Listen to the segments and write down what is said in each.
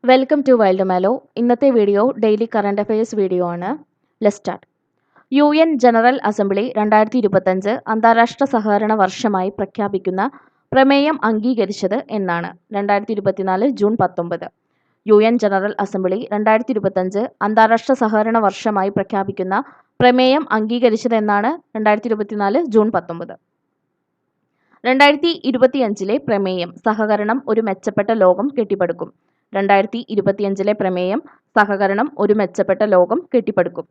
Welcome to Wild Mallow. ഇന്നത്തെ video daily current affairs video ആണ്. Let's start. UN general assembly 2025 അന്താരാഷ്ട്ര സഹകരണ വർഷമായി പ്രഖ്യാപിക്കുന്ന പ്രമേയം അംഗീകരിച്ചത് എന്നാണ്? 2024 ജൂൺ 19. UN ജനറൽ അസംബ്ലി 2025 അന്താരാഷ്ട്ര സഹകരണ വർഷമായി പ്രഖ്യാപിക്കുന്ന പ്രമേയം അംഗീകരിച്ചത് എന്നാണ്? 2024 ജൂൺ 19. 2025 പ്രമേയം സഹകരണം ഒരു മെച്ചപ്പെട്ട ലോകം കെട്ടിപ്പടുക്കും. 2025 പ്രമേയം സഹകരണം ഒരു മെച്ചപ്പെട്ട ലോകം കെട്ടിപ്പടുക്കും.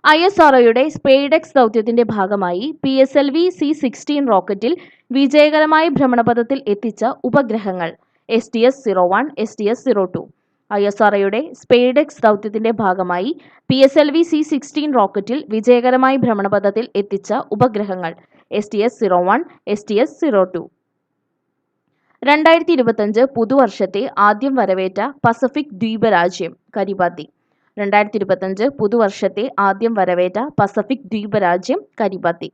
ISROയുടെ സ്പേഡെക്സ് ദൗത്യത്തിന്റെ ഭാഗമായി PSLV C-16 റോക്കറ്റിൽ വിജയകരമായി ഭ്രമണപഥത്തിൽ എത്തിച്ച ഉപഗ്രഹങ്ങൾ STS-01, STS-02. ISROയുടെ സ്പേഡെക്സ് ദൗത്യത്തിന്റെ ഭാഗമായി PSLV C-16 റോക്കറ്റിൽ വിജയകരമായി ഭ്രമണപഥത്തിൽ എത്തിച്ച ഉപഗ്രഹങ്ങൾ STS-01, STS-02. 2025 പുതുവർഷത്തെ ആദ്യം വരവേറ്റ പസഫിക് ദ്വീപ രാജ്യം കരിബാത്തി. 2025 പുതുവർഷത്തെ ആദ്യം വരവേറ്റ പസഫിക് ദ്വീപ രാജ്യം കരിബാത്തി.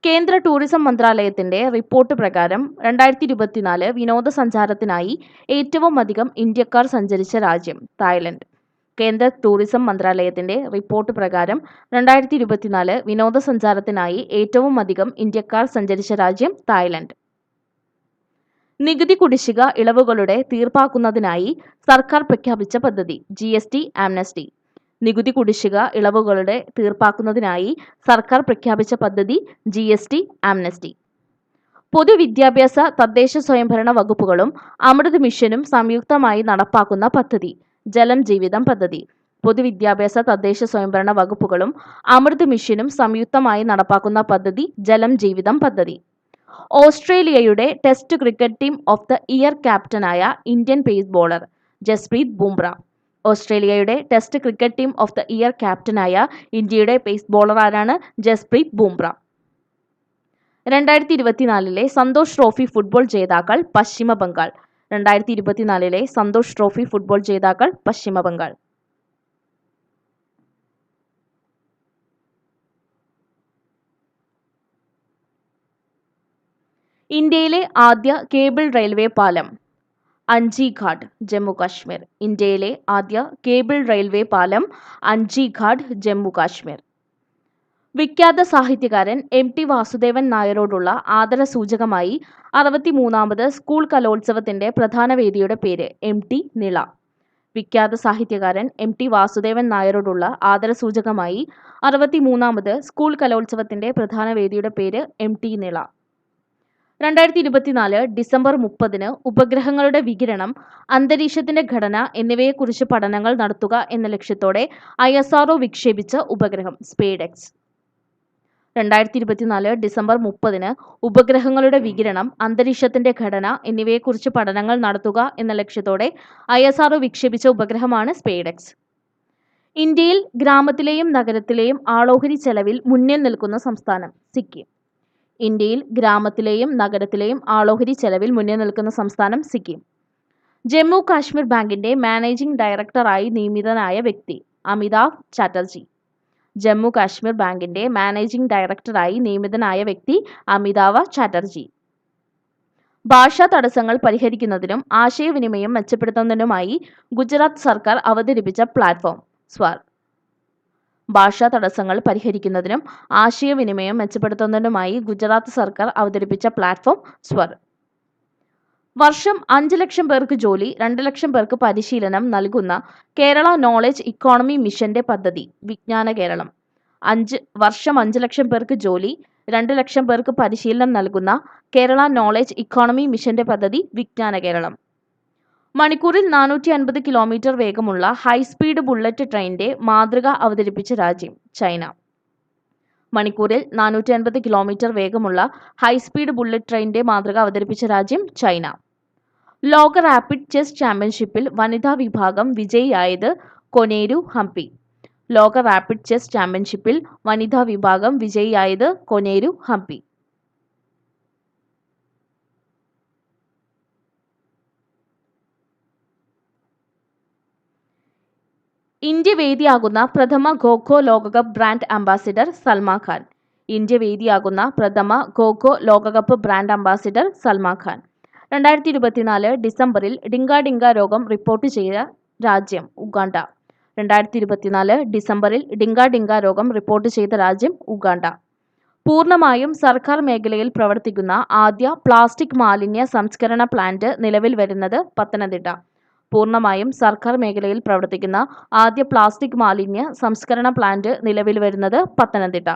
കേന്ദ്ര ടൂറിസം മന്ത്രാലയത്തിന്റെ റിപ്പോർട്ട് പ്രകാരം 2024 വിനോദസഞ്ചാരത്തിനായി ഏറ്റവും അധികം ഇന്ത്യക്കാർ സഞ്ചരിച്ച രാജ്യം തായ്ലൻഡ്. കേന്ദ്ര ടൂറിസം മന്ത്രാലയത്തിന്റെ റിപ്പോർട്ട് പ്രകാരം 2024 വിനോദസഞ്ചാരത്തിനായി ഏറ്റവും അധികം ഇന്ത്യക്കാർ സഞ്ചരിച്ച രാജ്യം തായ്ലൻഡ്. നികുതി കുടിശ്ശിക ഇളവുകളുടെ തീർപ്പാക്കുന്നതിനായി സർക്കാർ പ്രഖ്യാപിച്ച പദ്ധതി GST ആംനസ്റ്റി. നികുതി കുടിശ്ശിക ഇളവുകളുടെ തീർപ്പാക്കുന്നതിനായി സർക്കാർ പ്രഖ്യാപിച്ച പദ്ധതി GST ആംനസ്റ്റി. പൊതുവിദ്യാഭ്യാസ തദ്ദേശ സ്വയംഭരണ വകുപ്പുകളും അമൃത് മിഷനും സംയുക്തമായി നടപ്പാക്കുന്ന പദ്ധതി ജലം ജീവിതം പദ്ധതി. പൊതുവിദ്യാഭ്യാസ തദ്ദേശ സ്വയംഭരണ വകുപ്പുകളും അമൃത് മിഷനും സംയുക്തമായി നടപ്പാക്കുന്ന പദ്ധതി ജലം ജീവിതം പദ്ധതി. ഓസ്ട്രേലിയയുടെ test cricket team of the year ക്യാപ്റ്റനായ Indian pace bowler Jasprit Bumrah. ഓസ്ട്രേലിയയുടെ test cricket team of the year ക്യാപ്റ്റനായ ഇന്ത്യയുടെ പേസ് ബോളർ ആരാണ്? ജസ്പ്രീത് ബുംറ. 2024 സന്തോഷ് ട്രോഫി ഫുട്ബോൾ ജേതാക്കൾ പശ്ചിമ ബംഗാൾ. 2024 സന്തോഷ് ട്രോഫി ഫുട്ബോൾ ജേതാക്കൾ പശ്ചിമ ബംഗാൾ. ഇന്ത്യയിലെ ആദ്യ കേബിൾ റെയിൽവേ പാലം അഞ്ചിഘാട്ട് ജമ്മു കാശ്മീർ. ഇന്ത്യയിലെ ആദ്യ കേബിൾ റെയിൽവേ പാലം അഞ്ചിഘാട്ട് ജമ്മു കാശ്മീർ. വിഖ്യാത സാഹിത്യകാരൻ MT വാസുദേവൻ നായരോടുള്ള ആദരസൂചകമായി 63ാമത് സ്കൂൾ കലോത്സവത്തിന്റെ പ്രധാന വേദിയുടെ പേര് MT നിള. വിഖ്യാത സാഹിത്യകാരൻ MT വാസുദേവൻ നായരോടുള്ള ആദരസൂചകമായി 63ാമത് സ്കൂൾ കലോത്സവത്തിന്റെ പ്രധാന വേദിയുടെ പേര് MT നിള. 2024 ഡിസംബർ 30 ഉപഗ്രഹങ്ങളുടെ വികിരണം, അന്തരീക്ഷത്തിന്റെ ഘടന എന്നിവയെക്കുറിച്ച് പഠനങ്ങൾ നടത്തുക എന്ന ലക്ഷ്യത്തോടെ ISRO വിക്ഷേപിച്ച ഉപഗ്രഹം സ്പേഡെക്സ്. 2024 ഡിസംബർ 30 ഉപഗ്രഹങ്ങളുടെ വികിരണം, അന്തരീക്ഷത്തിന്റെ ഘടന എന്നിവയെക്കുറിച്ച് പഠനങ്ങൾ നടത്തുക എന്ന ലക്ഷ്യത്തോടെ ISRO വിക്ഷേപിച്ച ഉപഗ്രഹമാണ് സ്പേഡെക്സ്. ഇന്ത്യയിൽ ഗ്രാമത്തിലെയും നഗരത്തിലെയും ആളോഹരി ചെലവിൽ മുന്നിൽ നിൽക്കുന്ന സംസ്ഥാനം സിക്കിം. ഇന്ത്യയിൽ ഗ്രാമത്തിലെയും നഗരത്തിലെയും ആളോഹരി ചെലവിൽ മുന്നിൽ നിൽക്കുന്ന സംസ്ഥാനം സിക്കിം. ജമ്മു കാശ്മീർ ബാങ്കിന്റെ മാനേജിംഗ് ഡയറക്ടറായി നിയമിതനായ വ്യക്തി അമിതാഭ് ചാറ്റർജി. ജമ്മു കാശ്മീർ ബാങ്കിന്റെ മാനേജിംഗ് ഡയറക്ടറായി നിയമിതനായ വ്യക്തി അമിതാഭ് ചാറ്റർജി. ഭാഷാ തടസ്സങ്ങൾ പരിഹരിക്കുന്നതിനും ആശയവിനിമയം മെച്ചപ്പെടുത്തുന്നതിനുമായി ഗുജറാത്ത് സർക്കാർ അവതരിപ്പിച്ച പ്ലാറ്റ്ഫോം സ്വർ. ഭാഷാ തടസ്സങ്ങൾ പരിഹരിക്കുന്നതിനും ആശയവിനിമയം മെച്ചപ്പെടുത്തുന്നതിനുമായി ഗുജറാത്ത് സർക്കാർ അവതരിപ്പിച്ച പ്ലാറ്റ്ഫോം സ്വർ. വർഷം 5 ലക്ഷം പേർക്ക് ജോലി, 2 ലക്ഷം പേർക്ക് പരിശീലനം നൽകുന്ന കേരള നോളജ് ഇക്കോണമി മിഷന്റെ പദ്ധതി വിജ്ഞാന കേരളം. വർഷം 5 ലക്ഷം പേർക്ക് ജോലി, 2 ലക്ഷം പേർക്ക് പരിശീലനം നൽകുന്ന കേരള നോളജ് ഇക്കോണമി മിഷന്റെ പദ്ധതി വിജ്ഞാന കേരളം. മണിക്കൂറിൽ 450 കിലോമീറ്റർ വേഗമുള്ള ഹൈസ്പീഡ് ബുള്ളറ്റ് ട്രെയിനിന്റെ മാതൃക അവതരിപ്പിച്ച രാജ്യം ചൈന. മണിക്കൂറിൽ 450 കിലോമീറ്റർ വേഗമുള്ള ഹൈസ്പീഡ് ബുള്ളറ്റ് ട്രെയിനിന്റെ മാതൃക അവതരിപ്പിച്ച രാജ്യം ചൈന. ലോക റാപ്പിഡ് ചെസ് ചാമ്പ്യൻഷിപ്പിൽ വനിതാ വിഭാഗം വിജയിയായത് കൊനേരു ഹംപി. ലോക റാപ്പിഡ് ചെസ് ചാമ്പ്യൻഷിപ്പിൽ വനിതാ വിഭാഗം വിജയിയായത് കൊനേരു ഹംപി. ഇന്ത്യ വേദിയാകുന്ന പ്രഥമ ഖോ-ഖോ ലോകകപ്പ് brand ambassador Salman Khan. India വേദിയാകുന്ന പ്രഥമ ഖോ-ഖോ ലോകകപ്പ് ബ്രാൻഡ് അംബാസിഡർ സൽമാൻ ഖാൻ. 2024 ഡിസംബറിൽ ഡിങ്ക രോഗം റിപ്പോർട്ട് ചെയ്ത രാജ്യം ഉഗാണ്ട. 2024 ഡിസംബറിൽ ഡിങ്ക രോഗം റിപ്പോർട്ട് ചെയ്ത രാജ്യം ഉഗാണ്ട. പൂർണ്ണമായും സർക്കാർ മേഖലയിൽ പ്രവർത്തിക്കുന്ന ആദ്യ പ്ലാസ്റ്റിക് മാലിന്യ സംസ്കരണ പ്ലാന്റ് നിലവിൽ വരുന്നത് പത്തനംതിട്ട. പൂർണ്ണമായും സർക്കാർ മേഖലയിൽ പ്രവർത്തിക്കുന്ന ആദ്യ പ്ലാസ്റ്റിക് മാലിന്യ സംസ്കരണ പ്ലാന്റ് നിലവിൽ വരുന്നത് പത്തനംതിട്ട.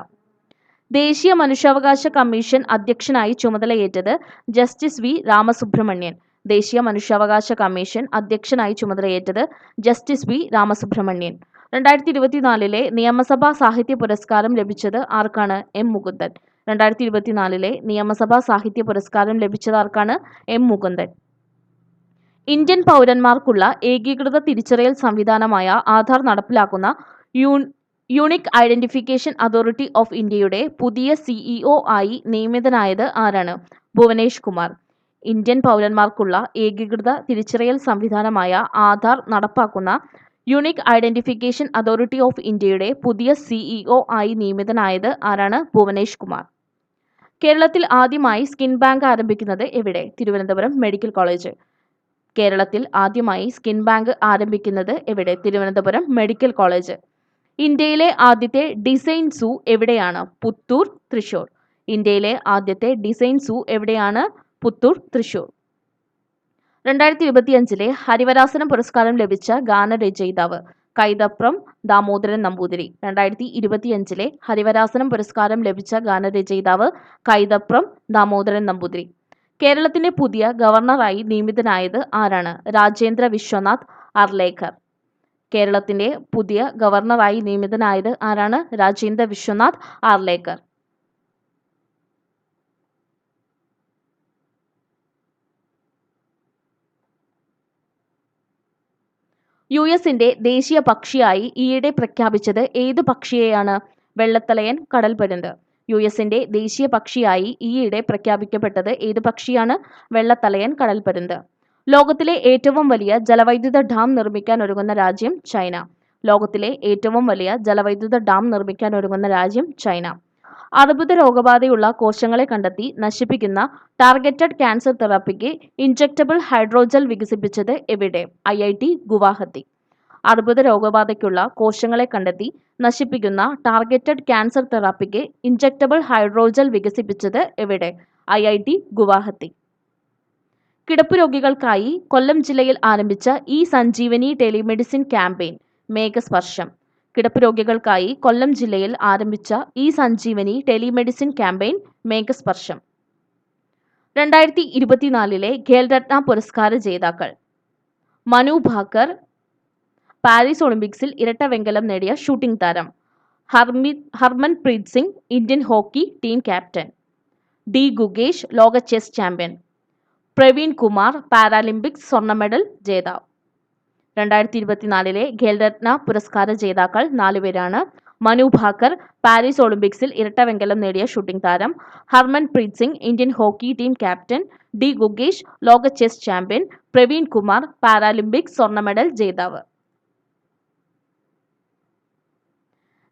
ദേശീയ മനുഷ്യാവകാശ കമ്മീഷൻ അധ്യക്ഷനായി ചുമതലയേറ്റത് ജസ്റ്റിസ് വി രാമസുബ്രഹ്മണ്യൻ. ദേശീയ മനുഷ്യാവകാശ കമ്മീഷൻ അധ്യക്ഷനായി ചുമതലയേറ്റത് ജസ്റ്റിസ് വി രാമസുബ്രഹ്മണ്യൻ. 2024 നിയമസഭാ സാഹിത്യ പുരസ്കാരം ലഭിച്ചത് ആർക്കാണ്? എം മുകുന്ദൻ. 2024 നിയമസഭാ സാഹിത്യ പുരസ്കാരം ലഭിച്ചത് ആർക്കാണ്? എം മുകുന്ദൻ. ഇന്ത്യൻ പൗരന്മാർക്കുള്ള ഏകീകൃത തിരിച്ചറിയൽ സംവിധാനമായ ആധാർ നടപ്പിലാക്കുന്ന യൂണിക് ഐഡന്റിഫിക്കേഷൻ അതോറിറ്റി ഓഫ് ഇന്ത്യയുടെ പുതിയ CEO ആയി നിയമിതനായത് ആരാണ്? ഭുവനേഷ് കുമാർ. ഇന്ത്യൻ പൗരന്മാർക്കുള്ള ഏകീകൃത തിരിച്ചറിയൽ സംവിധാനമായ ആധാർ നടപ്പാക്കുന്ന യൂണിക് ഐഡന്റിഫിക്കേഷൻ അതോറിറ്റി ഓഫ് ഇന്ത്യയുടെ പുതിയ CEO ആയി നിയമിതനായത് ആരാണ്? ഭുവനേഷ് കുമാർ. കേരളത്തിൽ ആദ്യമായി സ്കിൻ ബാങ്ക് ആരംഭിക്കുന്നത് എവിടെ? Thiruvananthapuram medical college. കേരളത്തിൽ ആദ്യമായി സ്കിൻ ബാങ്ക് ആരംഭിക്കുന്നത് എവിടെ? Thiruvananthapuram medical college. ഇന്ത്യയിലെ ആദ്യത്തെ ഡിസൈൻ സൂ എവിടെയാണ്? പുത്തൂർ, തൃശൂർ. ഇന്ത്യയിലെ ആദ്യത്തെ ഡിസൈൻ സൂ എവിടെയാണ്? പുത്തൂർ, തൃശൂർ. 2025 ഹരിവരാസനം പുരസ്കാരം ലഭിച്ച ഗാനരചയിതാവ് കൈതപ്രം ദാമോദരൻ നമ്പൂതിരി. 2025 ഹരിവരാസനം പുരസ്കാരം ലഭിച്ച ഗാനരചയിതാവ് കൈതപ്രം ദാമോദരൻ നമ്പൂതിരി. കേരളത്തിന്റെ പുതിയ ഗവർണറായി നിയമിതനായത് ആരാണ്? രാജേന്ദ്ര വിശ്വനാഥ് അർലേക്കർ. കേരളത്തിന്റെ പുതിയ ഗവർണറായി നിയമിതനായത് ആരാണ്? രാജേന്ദ്ര വിശ്വനാഥ് അർലേക്കർ. US-ന്റെ ദേശീയ പക്ഷിയായി ഈയിടെ പ്രഖ്യാപിച്ചത് ഏതു പക്ഷിയെയാണ്? വെള്ളത്തലയൻ കടൽപ്പരുന്ത്. US-ന്റെ ദേശീയ പക്ഷിയായി ഈയിടെ പ്രഖ്യാപിക്കപ്പെട്ടത് ഏതു പക്ഷിയാണ്? വെള്ളത്തലയൻ കടൽപ്പരുന്ത്. ലോകത്തിലെ ഏറ്റവും വലിയ ജലവൈദ്യുത ഡാം നിർമ്മിക്കാൻ ഒരുങ്ങുന്ന രാജ്യം ചൈന. ലോകത്തിലെ ഏറ്റവും വലിയ ജലവൈദ്യുത ഡാം നിർമ്മിക്കാൻ ഒരുങ്ങുന്ന രാജ്യം ചൈന. അർബുദ രോഗബാധയുള്ള കോശങ്ങളെ കണ്ടെത്തി നശിപ്പിക്കുന്ന ടാർഗറ്റഡ് ക്യാൻസർ തെറാപ്പിക്ക് ഇൻജെക്റ്റബിൾ ഹൈഡ്രോജൽ വികസിപ്പിച്ചത് എവിടെ? IIT ഗുവാഹത്തി. അർബുദ രോഗബാധയ്ക്കുള്ള കോശങ്ങളെ കണ്ടെത്തി നശിപ്പിക്കുന്ന ടാർഗറ്റഡ് ക്യാൻസർ തെറാപ്പിക്ക് ഇൻജെക്റ്റബിൾ ഹൈഡ്രോജൽ വികസിപ്പിച്ചത് എവിടെ? IIT ഗുവാഹത്തി. കിടപ്പ് രോഗികൾക്കായി കൊല്ലം ജില്ലയിൽ ആരംഭിച്ച സഞ്ജീവനി ടെലിമെഡിസിൻ ക്യാമ്പയിൻ മേഘസ്പർശം. കിടപ്പ് രോഗികൾക്കായി കൊല്ലം ജില്ലയിൽ ആരംഭിച്ച സഞ്ജീവനി ടെലിമെഡിസിൻ ക്യാമ്പയിൻ മേഘസ്പർശം. 2024 ഖേൽരത്ന പുരസ്കാര ജേതാക്കൾ മനു ഭാക്കർ, പാരീസ് ഒളിമ്പിക്സിൽ ഇരട്ട വെങ്കലം നേടിയ ഷൂട്ടിംഗ് താരം. Harmanpreet Singh, Indian hockey team captain. D. Gukesh, ലോക chess champion. Praveen Kumar, Paralympics സ്വർണ്ണ മെഡൽ ജേതാവ്. 2024 ഖേൽരത്ന പുരസ്കാര ജേതാക്കൾ 4 പേരാണ്. മനു ഭാക്കർ, പാരീസ് ഒളിമ്പിക്സിൽ ഇരട്ട വെങ്കലം നേടിയ ഷൂട്ടിംഗ് താരം. Harmanpreet Singh, Indian hockey team captain. D. Gukesh, ലോക chess champion. Praveen Kumar, Paralympics സ്വർണ്ണ മെഡൽ ജേതാവ്.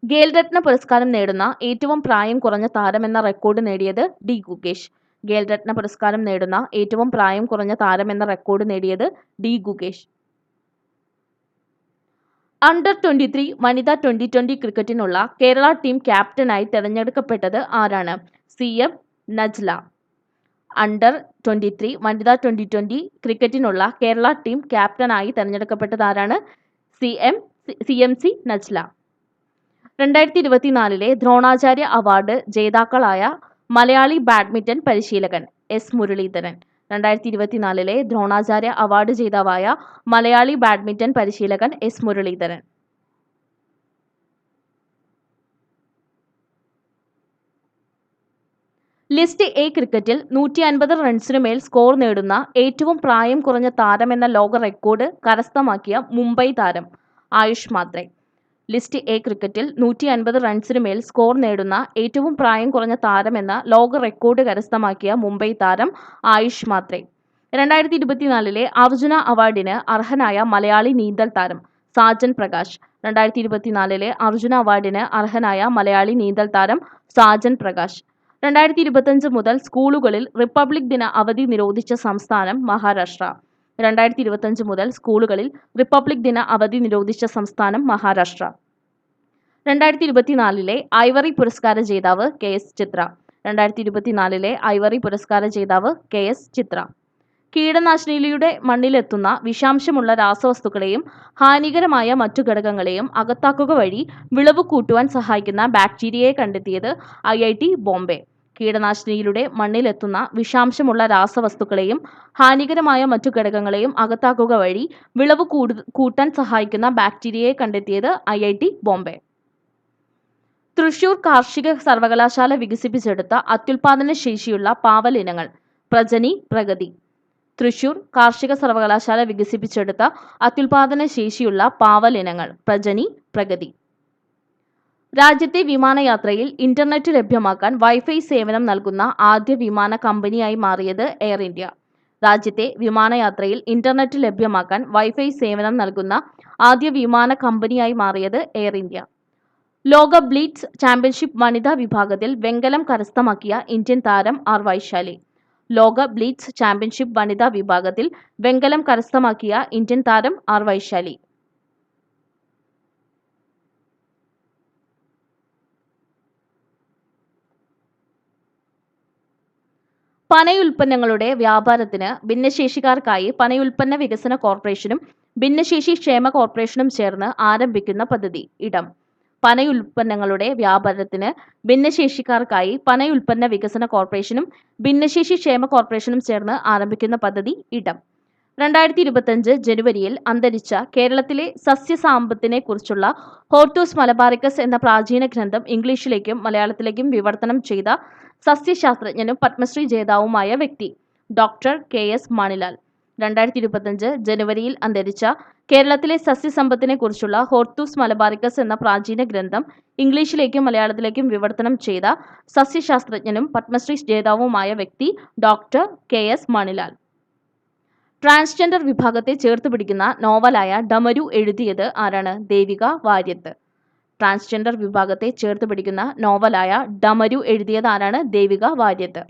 ഖേൽരത്ന പുരസ്കാരം നേടുന്ന ഏറ്റവും പ്രായം കുറഞ്ഞ താരമെന്ന റെക്കോർഡ് നേടിയത് D. ഗുഗേഷ്. ഖേൽരത്ന പുരസ്കാരം നേടുന്ന ഏറ്റവും പ്രായം കുറഞ്ഞ താരമെന്ന റെക്കോർഡ് നേടിയത് D. ഗുഗേഷ്. അണ്ടർ 23 വനിതാ 2020 ക്രിക്കറ്റിനുള്ള കേരള ടീം ക്യാപ്റ്റനായി തെരഞ്ഞെടുക്കപ്പെട്ടത് ആരാണ്? CM നജ്ല. അണ്ടർ 23 വനിതാ 2020 ക്രിക്കറ്റിനുള്ള കേരള ടീം ക്യാപ്റ്റനായി തെരഞ്ഞെടുക്കപ്പെട്ടത് ആരാണ്? CMC നജ്ല. 2024 ദ്രോണാചാര്യ അവാർഡ് ജേതാക്കളായ മലയാളി ബാഡ്മിന്റൺ പരിശീലകൻ S. മുരളീധരൻ. 2024 ദ്രോണാചാര്യ അവാർഡ് ജേതാവായ മലയാളി ബാഡ്മിന്റൺ പരിശീലകൻ S. മുരളീധരൻ. ലിസ്റ്റ് എ ക്രിക്കറ്റിൽ 150 റൺസിനുമേൽ സ്കോർ നേടുന്ന ഏറ്റവും പ്രായം കുറഞ്ഞ താരമെന്ന ലോക റെക്കോർഡ് കരസ്ഥമാക്കിയ മുംബൈ താരം ആയുഷ് മാത്രേ. ലിസ്റ്റ് എ ക്രിക്കറ്റിൽ 150 റൺസിനുമേൽ സ്കോർ നേടുന്ന ഏറ്റവും പ്രായം കുറഞ്ഞ താരമെന്ന ലോക റെക്കോർഡ് കരസ്ഥമാക്കിയ മുംബൈ താരം ആയുഷ് മാത്രേ. 2024 അർജുന അവാർഡിന് അർഹനായ മലയാളി നീന്തൽ താരം സാജൻ പ്രകാശ്. 2024 അർജുന അവാർഡിന് അർഹനായ മലയാളി നീന്തൽ താരം സാജൻ പ്രകാശ്. 2025 മുതൽ സ്കൂളുകളിൽ റിപ്പബ്ലിക് ദിന അവധി നിരോധിച്ച സംസ്ഥാനം മഹാരാഷ്ട്ര. 2025 മുതൽ സ്കൂളുകളിൽ റിപ്പബ്ലിക് ദിന അവധി നിരോധിച്ച സംസ്ഥാനം മഹാരാഷ്ട്ര. 2024 ഐവറി പുരസ്കാര ജേതാവ് KS ചിത്ര. 2024 ഐവറി പുരസ്കാര ജേതാവ് KS ചിത്ര. കീടനാശിനിയുടെ മണ്ണിലെത്തുന്ന വിഷാംശമുള്ള രാസവസ്തുക്കളെയും ഹാനികരമായ മറ്റു ഘടകങ്ങളെയും അകത്താക്കുക വഴി വിളവ് കൂട്ടുവാൻ സഹായിക്കുന്ന ബാക്ടീരിയയെ കണ്ടെത്തിയത് IIT ബോംബെ. കീടനാശിനിയിലൂടെ മണ്ണിലെത്തുന്ന വിഷാംശമുള്ള രാസവസ്തുക്കളെയും ഹാനികരമായ മറ്റു ഘടകങ്ങളെയും അകത്താക്കുക വഴി വിളവ് കൂട്ടാൻ സഹായിക്കുന്ന ബാക്ടീരിയയെ കണ്ടെത്തിയത് IIT ബോംബെ. തൃശൂർ കാർഷിക സർവകലാശാല വികസിപ്പിച്ചെടുത്ത അത്യുൽപാദന ശേഷിയുള്ള പാവൽ ഇനങ്ങൾ. പ്രജനി, പ്രഗതി. തൃശൂർ കാർഷിക സർവകലാശാല വികസിപ്പിച്ചെടുത്ത അത്യുൽപാദന ശേഷിയുള്ള പാവൽ ഇനങ്ങൾ. പ്രജനി, പ്രഗതി. രാജ്യത്തെ വിമാനയാത്രയിൽ ഇന്റർനെറ്റ് ലഭ്യമാക്കാൻ വൈഫൈ സേവനം നൽകുന്ന ആദ്യ വിമാന കമ്പനിയായി മാറിയത് എയർ ഇന്ത്യ. രാജ്യത്തെ വിമാനയാത്രയിൽ ഇന്റർനെറ്റ് ലഭ്യമാക്കാൻ വൈഫൈ സേവനം നൽകുന്ന ആദ്യ വിമാന കമ്പനിയായി മാറിയത് എയർ ഇന്ത്യ. ലോക ബ്ലിറ്റ്സ് ചാമ്പ്യൻഷിപ്പ് വനിതാ വിഭാഗത്തിൽ വെങ്കലം കരസ്ഥമാക്കിയ ഇന്ത്യൻ താരം ആർ വൈശാലി. ലോക ബ്ലിറ്റ്സ് ചാമ്പ്യൻഷിപ്പ് വനിതാ വിഭാഗത്തിൽ വെങ്കലം കരസ്ഥമാക്കിയ ഇന്ത്യൻ താരം ആർ വൈശാലി. പനയുൽപ്പന്നങ്ങളുടെ വ്യാപാരത്തിന് ഭിന്നശേഷിക്കാർക്കായി പനയുൽപ്പന്ന വികസന കോർപ്പറേഷനും ഭിന്നശേഷി ക്ഷേമ കോർപ്പറേഷനും ചേർന്ന് ആരംഭിക്കുന്ന പദ്ധതി. ഇടം. പനയുൽപ്പന്നങ്ങളുടെ വ്യാപാരത്തിന് ഭിന്നശേഷിക്കാർക്കായി പനയുൽപ്പന്ന വികസന കോർപ്പറേഷനും ഭിന്നശേഷി ക്ഷേമ കോർപ്പറേഷനും ചേർന്ന് ആരംഭിക്കുന്ന പദ്ധതി. ഇടം. 2025 ജനുവരിയിൽ അന്തരിച്ച കേരളത്തിലെ സസ്യസാമ്പത്തിനെ കുറിച്ചുള്ള ഹോർത്തൂസ് മലബാറിക്കസ് എന്ന പ്രാചീന ഗ്രന്ഥം ഇംഗ്ലീഷിലേക്കും മലയാളത്തിലേക്കും വിവർത്തനം ചെയ്ത സസ്യശാസ്ത്രജ്ഞനും പത്മശ്രീ ജേതാവുമായ വ്യക്തി ഡോക്ടർ KS മണിലാൽ. 2025 ജനുവരിയിൽ അന്തരിച്ച കേരളത്തിലെ സസ്യസമ്പത്തിനെ കുറിച്ചുള്ള ഹോർത്തൂസ് മലബാറിക്കസ് എന്ന പ്രാചീന ഗ്രന്ഥം ഇംഗ്ലീഷിലേക്കും മലയാളത്തിലേക്കും വിവർത്തനം ചെയ്ത സസ്യശാസ്ത്രജ്ഞനും പത്മശ്രീ ജേതാവുമായ വ്യക്തി ഡോക്ടർ KS മണിലാൽ. ട്രാൻസ്ജെൻഡർ വിഭാഗത്തെ ചേർത്ത് പിടിക്കുന്ന നോവലായ ഡമരു എഴുതിയത് ആരാണ്? ദേവിക വാര്യത്ത്. ട്രാൻസ്ജെൻഡർ വിഭാഗത്തെ ചേർത്ത് പിടിക്കുന്ന നോവലായ ഡമരു എഴുതിയത് ആരാണ്? ദേവിക വാര്യത്ത്.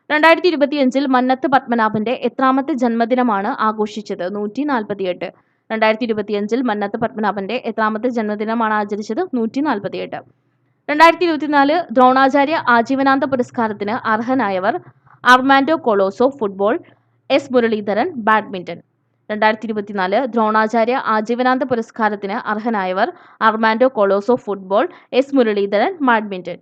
2025 മന്നത്ത് പത്മനാഭന്റെ എത്രാമത്തെ ജന്മദിനമാണ് ആഘോഷിച്ചത്? 148. 2025 മന്നത്ത് പത്മനാഭന്റെ എത്രാമത്തെ ജന്മദിനമാണ് ആചരിച്ചത്? 148. 2024 ദ്രോണാചാര്യ ആജീവനാന്ത പുരസ്കാരത്തിന് അർഹനായവർ: Armando Colaco football, S Muralidharan badminton. 2024 Dronacharya ആജീവനാന്ത പുരസ്കാരത്തിന് അർഹനായവർ: Armando Colaco football, S Muralidharan badminton.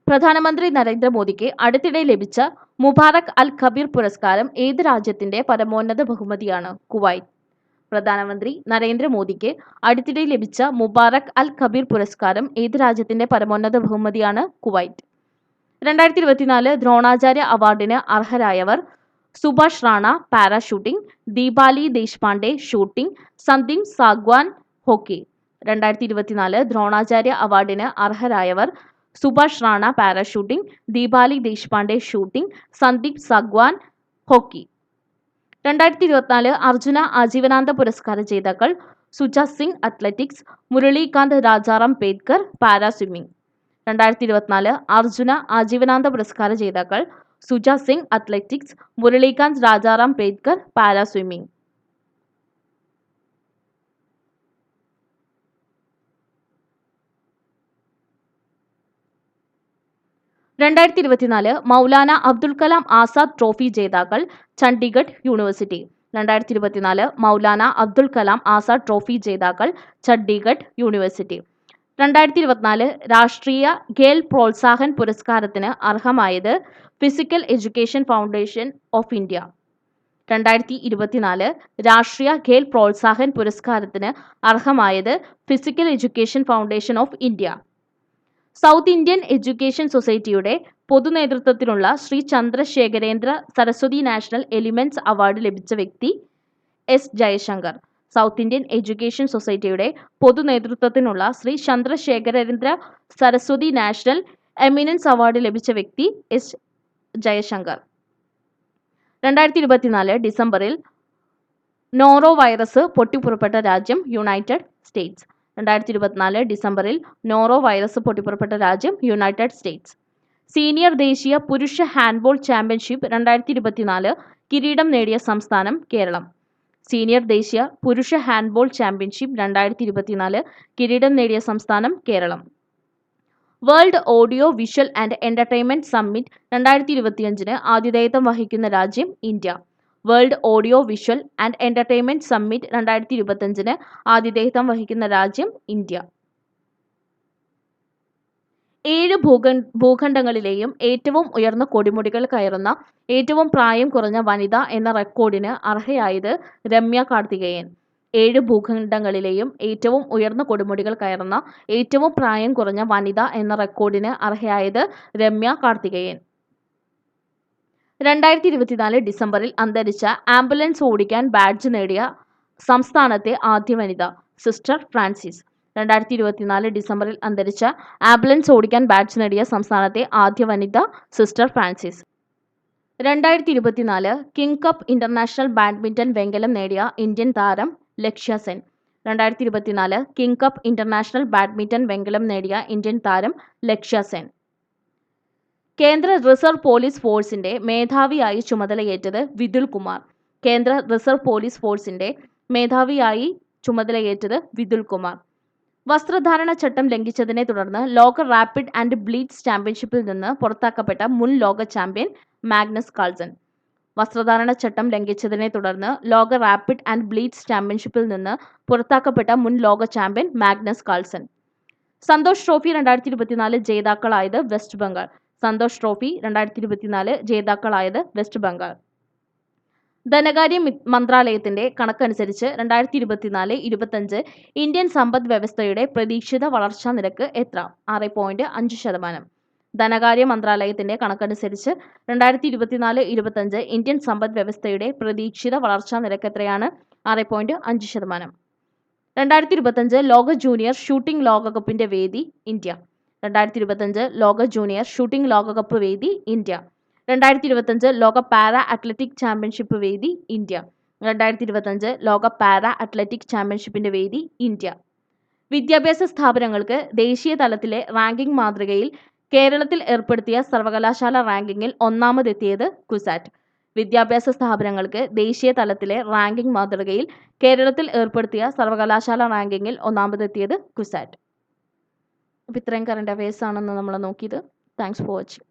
പ്രധാനമന്ത്രി നരേന്ദ്രമോദിക്ക് അടുത്തിടെ ലഭിച്ച മുബാറക് അൽ കബീർ പുരസ്കാരം ഏത് രാജ്യത്തിന്റെ പരമോന്നത ബഹുമതിയാണ്? കുവൈറ്റ്. പ്രധാനമന്ത്രി നരേന്ദ്രമോദിക്ക് അടുത്തിടെ ലഭിച്ച മുബാറക് അൽ കബീർ പുരസ്കാരം ഏത് രാജ്യത്തിന്റെ പരമോന്നത ബഹുമതിയാണ്? കുവൈറ്റ്. 2024 ദ്രോണാചാര്യ അവാർഡിന് അർഹരായവർ: Subhash Rana para shooting, Deepali Deshpande shooting, Sandeep Sangwan hockey. 2024 Dronacharya അവാർഡിന് അർഹരായവർ: Subhash Rana para shooting, Deepali Deshpande shooting, Sandeep Sangwan hockey. 2024 Arjuna ആജീവനാന്ത പുരസ്കാര ജേതാക്കൾ: Sucha Singh athletics, Murlikant Rajaram Petkar para swimming. 2024 Arjuna ആജീവനാന്ത പുരസ്കാര ജേതാക്കൾ: Sucha Singh athletics, Murlikant Rajaram Petkar para swimming. 2024 Maulana Abdul Kalam Azad trophy ജേതാക്കൾ: ചണ്ഡീഗഡ് യൂണിവേഴ്സിറ്റി. 2024 മൗലാന അബ്ദുൽ കലാം ആസാദ് ട്രോഫി ജേതാക്കൾ: ചണ്ഡീഗഡ് യൂണിവേഴ്സിറ്റി. 2024 രാഷ്ട്രീയ ഖേൽ പ്രോത്സാഹൻ പുരസ്കാരത്തിന് അർഹമായത്: physical education foundation of India. 2024 Rashtriya Khel Protsahan പുരസ്കാരത്തിന് അർഹമായത്: physical education foundation of India. South Indian education സൊസൈറ്റിയുടെ പൊതുനേതൃത്വത്തിലുള്ള Shri Chandrasekharendra Saraswati national elements award ലഭിച്ച വ്യക്തി S Jaishankar. South Indian education സൊസൈറ്റിയുടെ പൊതുനേതൃത്വത്തിനുള്ള Shri Chandrasekharendra Saraswati national eminence award ലഭിച്ച വ്യക്തി S ജയശങ്കർ. 2024 ഡിസംബറിൽ നോറോ വൈറസ് പൊട്ടിപ്പുറപ്പെട്ട രാജ്യം യുണൈറ്റഡ് സ്റ്റേറ്റ്സ്. 2024 ഡിസംബറിൽ നോറോ വൈറസ് പൊട്ടിപ്പുറപ്പെട്ട രാജ്യം യുണൈറ്റഡ് സ്റ്റേറ്റ്സ്. സീനിയർ ദേശീയ പുരുഷ ഹാൻഡ്ബോൾ ചാമ്പ്യൻഷിപ്പ് 2024 കിരീടം നേടിയ സംസ്ഥാനം കേരളം. സീനിയർ ദേശീയ പുരുഷ ഹാൻഡ്ബോൾ ചാമ്പ്യൻഷിപ്പ് 2024 കിരീടം നേടിയ സംസ്ഥാനം Kerala. World audio visual and entertainment summit 2025 ആതിഥേയത്വം വഹിക്കുന്ന രാജ്യം India. World audio visual and entertainment summit 2025 ആതിഥേയത്വം വഹിക്കുന്ന രാജ്യം ഇന്ത്യ. 7 ഭൂഖണ്ഡങ്ങളിലെയും ഏറ്റവും ഉയർന്ന കൊടുമുടികൾ കയറുന്ന ഏറ്റവും പ്രായം കുറഞ്ഞ വനിത എന്ന റെക്കോർഡിന് അർഹയായത് രമ്യ കാർത്തികേയൻ. 7 ഭൂഖണ്ഡങ്ങളിലെയും ഏറ്റവും ഉയർന്ന കൊടുമുടികൾ കയറുന്ന ഏറ്റവും പ്രായം കുറഞ്ഞ വനിത എന്ന റെക്കോർഡിന് അർഹയായത് രമ്യ കാർത്തികേയൻ. 2024 ഡിസംബറിൽ അന്തരിച്ച ആംബുലൻസ് ഓടിക്കാൻ ബാഡ്ജ് നേടിയ സംസ്ഥാനത്തെ ആദ്യ വനിത സിസ്റ്റർ ഫ്രാൻസിസ്. 2024 ഡിസംബറിൽ അന്തരിച്ച ആംബുലൻസ് ഓടിക്കാൻ ബാഡ്ജ് നേടിയ സംസ്ഥാനത്തെ ആദ്യ വനിത sister Francis. 2024 King Cup international badminton വെങ്കലം നേടിയ ഇന്ത്യൻ താരം Lakshya Sen. 2024 King Cup international badminton വെങ്കലം നേടിയ ഇന്ത്യൻ താരം ലക്ഷ്യ സെൻ. കേന്ദ്ര റിസർവ് പോലീസ് ഫോഴ്സിന്റെ മേധാവിയായി ചുമതലയേറ്റത് വിതുൽ കുമാർ. കേന്ദ്ര റിസർവ് പോലീസ് ഫോഴ്സിന്റെ മേധാവിയായി ചുമതലയേറ്റത് വിതുൽ കുമാർ. വസ്ത്രധാരണ ചട്ടം ലംഘിച്ചതിനെ തുടർന്ന് ലോക റാപ്പിഡ് ആൻഡ് ബ്ലീറ്റ്സ് ചാമ്പ്യൻഷിപ്പിൽ നിന്ന് പുറത്താക്കപ്പെട്ട മുൻ ലോക ചാമ്പ്യൻ മാഗ്നസ് കാൾസൺ. വസ്ത്രധാരണ ചട്ടം ലംഘിച്ചതിനെ തുടർന്ന് ലോക റാപ്പിഡ് ആൻഡ് ബ്ലീറ്റ്സ് ചാമ്പ്യൻഷിപ്പിൽ നിന്ന് പുറത്താക്കപ്പെട്ട മുൻ ലോക champion Magnus Carlsen. Santosh trophy 2024 ജേതാക്കളായത് വെസ്റ്റ് ബംഗാൾ. സന്തോഷ് ട്രോഫി 2024 ജേതാക്കളായത് വെസ്റ്റ് ബംഗാൾ. ധനകാര്യ മന്ത്രാലയത്തിന്റെ കണക്കനുസരിച്ച് 2024-25 ഇന്ത്യൻ സമ്പദ് വ്യവസ്ഥയുടെ പ്രതീക്ഷിത വളർച്ചാ നിരക്ക് എത്ര? 6.5%. ധനകാര്യ മന്ത്രാലയത്തിന്റെ കണക്കനുസരിച്ച് 2024-25 ഇന്ത്യൻ സമ്പദ് വ്യവസ്ഥയുടെ പ്രതീക്ഷിത വളർച്ചാ നിരക്ക് എത്രയാണ്? 6.5%. 2025 ലോക ജൂനിയർ ഷൂട്ടിംഗ് ലോകകപ്പിന്റെ വേദി ഇന്ത്യ. 2025 ലോക ജൂനിയർ ഷൂട്ടിംഗ് ലോകകപ്പ് വേദി ഇന്ത്യ. 2025 ലോക പാരാ അത്ലറ്റിക് ചാമ്പ്യൻഷിപ്പ് വേദി ഇന്ത്യ. 2025 ലോക പാരാ അത്ലറ്റിക് ചാമ്പ്യൻഷിപ്പിന്റെ വേദി ഇന്ത്യ. വിദ്യാഭ്യാസ സ്ഥാപനങ്ങൾക്ക് ദേശീയ തലത്തിലെ റാങ്കിംഗ് മാതൃകയിൽ കേരളത്തിൽ ഏർപ്പെടുത്തിയ സർവകലാശാല റാങ്കിങ്ങിൽ ഒന്നാമതെത്തിയത് കുസാറ്റ്. വിദ്യാഭ്യാസ സ്ഥാപനങ്ങൾക്ക് ദേശീയ തലത്തിലെ റാങ്കിംഗ് മാതൃകയിൽ കേരളത്തിൽ ഏർപ്പെടുത്തിയ സർവകലാശാല റാങ്കിങ്ങിൽ ഒന്നാമതെത്തിയത് കുസാറ്റ്. അപ്പോൾ ഇത്രയും കറണ്ട് അഫയേഴ്സ് ആണെന്ന് നമ്മൾ നോക്കിയത്. Thanks for watching.